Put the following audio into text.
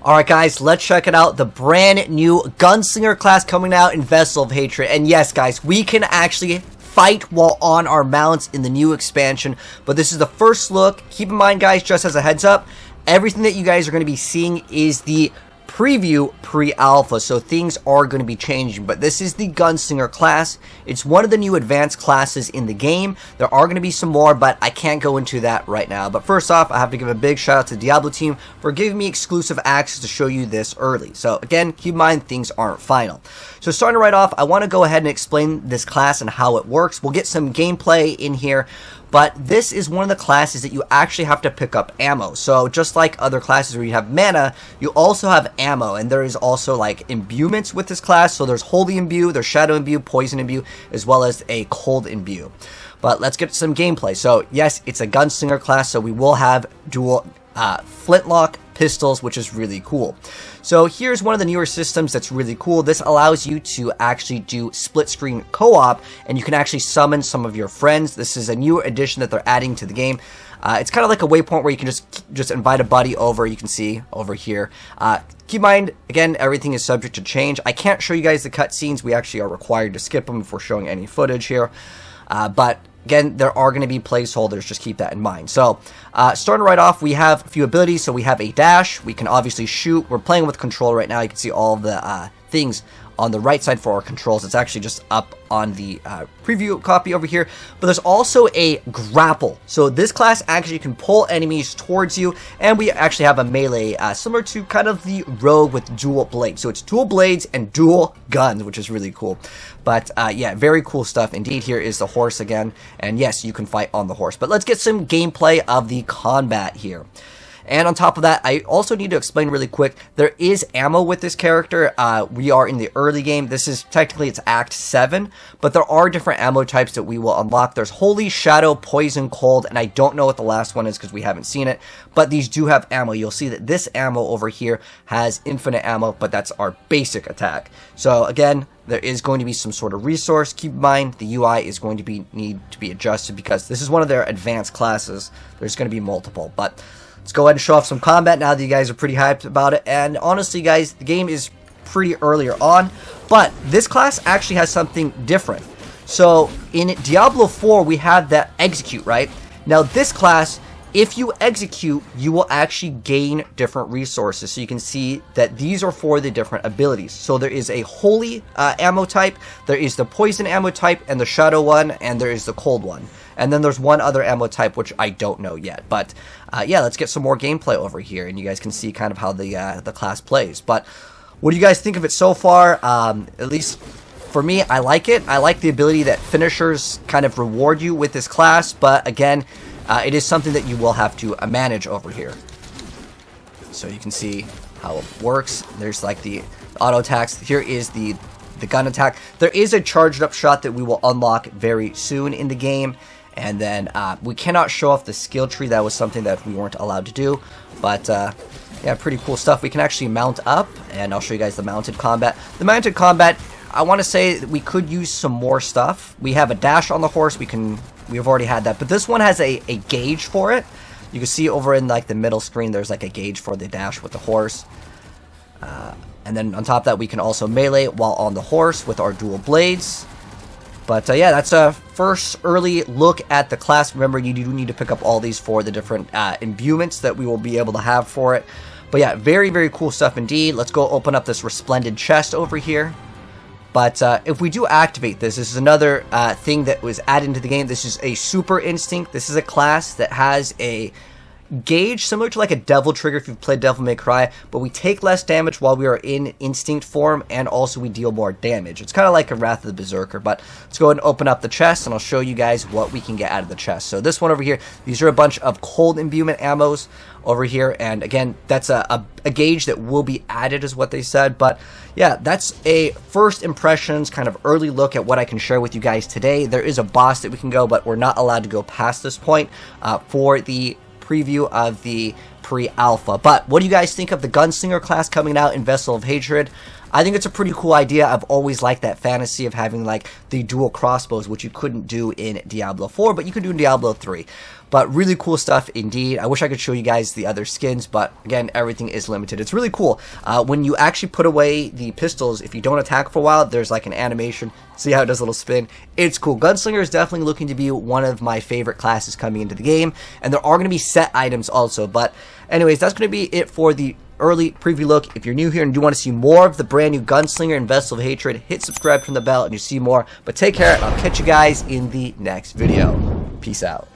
Alright guys, let's check it out. The brand new Gunslinger class coming out in Vessel of Hatred. And yes guys, we can actually fight while on our mounts in the new expansion. But this is the first look. Keep in mind guys, just as a heads up, everything that you guys are going to be seeing is the preview pre-alpha, so things are going to be changing. But this is the Gunslinger class. It's one of the new advanced classes in the game. There are going to be some more, but I can't go into that right now. But first off, I have to give a big shout out to the Diablo team for giving me exclusive access to show you this early. So again, keep in mind things aren't final. So starting right off, I want to go ahead and explain this class and how it works. We'll get some gameplay in here. But this is one of the classes that you actually have to pick up ammo. So just like other classes where you have mana, you also have ammo. And there is also like imbuements with this class. So there's Holy Imbue, there's Shadow Imbue, Poison Imbue, as well as a Cold Imbue. But let's get some gameplay. So yes, it's a Gunslinger class, so we will have dual flintlock pistols, which is really cool. So here's one of the newer systems that's really cool. This allows you to actually do split screen co-op, and you can actually summon some of your friends. This is a new addition that they're adding to the game. It's kind of like a waypoint where you can just invite a buddy over. You can see over here. Keep in mind, again, everything is subject to change. I can't show you guys the cutscenes. We actually are required to skip them before showing any footage here. But again, there are going to be placeholders, just keep that in mind. So, starting right off, we have a few abilities. So we have a dash, we can obviously shoot. We're playing with controller right now. You can see all the things on the right side for our controls. It's actually just up on the preview copy over here. But there's also a grapple. So this class actually can pull enemies towards you. And we actually have a melee similar to kind of the rogue with dual blades. So it's dual blades and dual guns, which is really cool. But yeah, very cool stuff indeed. Here is the horse again. And yes, you can fight on the horse. But let's get some gameplay of the combat here. And on top of that, I also need to explain really quick, there is ammo with this character. We are in the early game. This is technically, it's Act 7, but there are different ammo types that we will unlock. There's Holy, Shadow, Poison, Cold, and I don't know what the last one is because we haven't seen it, but these do have ammo. You'll see that this ammo over here has infinite ammo, but that's our basic attack. So again, there is going to be some sort of resource. Keep in mind, the UI is going to need to be adjusted because this is one of their advanced classes. There's going to be multiple, but let's go ahead and show off some combat now that you guys are pretty hyped about it. And honestly, guys, the game is pretty earlier on, but this class actually has something different. So in Diablo 4, we have that execute, right? Now this class, if you execute, you will actually gain different resources. So you can see that these are for the different abilities. So there is a holy ammo type, there is the poison ammo type, and the shadow one, and there is the cold one. And then there's one other ammo type, which I don't know yet. But yeah, let's get some more gameplay over here, and you guys can see kind of how the class plays. But what do you guys think of it so far? At least for me, I like it. I like the ability that finishers kind of reward you with this class. But again, it is something that you will have to manage over here. So you can see how it works. There's like the auto attacks. Here is the gun attack. There is a charged up shot that we will unlock very soon in the game. And then we cannot show off the skill tree. That was something that we weren't allowed to do. But yeah, pretty cool stuff. We can actually mount up, and I'll show you guys the mounted combat. The mounted combat, I want to say that we could use some more stuff. We have a dash on the horse. We've already had that. But this one has a gauge for it. You can see over in like the middle screen, there's like a gauge for the dash with the horse. And then on top of that, we can also melee while on the horse with our dual blades. But yeah, that's a first early look at the class. Remember, you do need to pick up all these for the different imbuements that we will be able to have for it. But yeah, very, very cool stuff indeed. Let's go open up this resplendent chest over here. But if we do activate this is another thing that was added into the game. This is a super instinct. This is a class that has a gauge similar to like a devil trigger if you've played Devil May Cry, but we take less damage while we are in instinct form, and also we deal more damage. It's kind of like a Wrath of the Berserker. But let's go ahead and open up the chest, and I'll show you guys what we can get out of the chest. So this one over here, these are a bunch of cold imbuement ammos over here, and again, that's a gauge that will be added is what they said. But yeah, that's a first impressions kind of early look at what I can share with you guys today. There is a boss that we can go, but we're not allowed to go past this point for the preview of the pre-alpha. But what do you guys think of the Gunslinger class coming out in Vessel of Hatred? I think it's a pretty cool idea. I've always liked that fantasy of having like the dual crossbows, which you couldn't do in Diablo 4, but you can do in Diablo 3. But really cool stuff indeed. I wish I could show you guys the other skins, but again, everything is limited. It's really cool. When you actually put away the pistols, if you don't attack for a while, there's like an animation. See how it does a little spin? It's cool. Gunslinger is definitely looking to be one of my favorite classes coming into the game, and there are going to be set items also. But anyways, that's going to be it for the early preview look. If you're new here and do want to see more of the brand new Gunslinger and Vessel of Hatred, hit subscribe, turn the bell, and you see more. But take care, and I'll catch you guys in the next video. Peace out.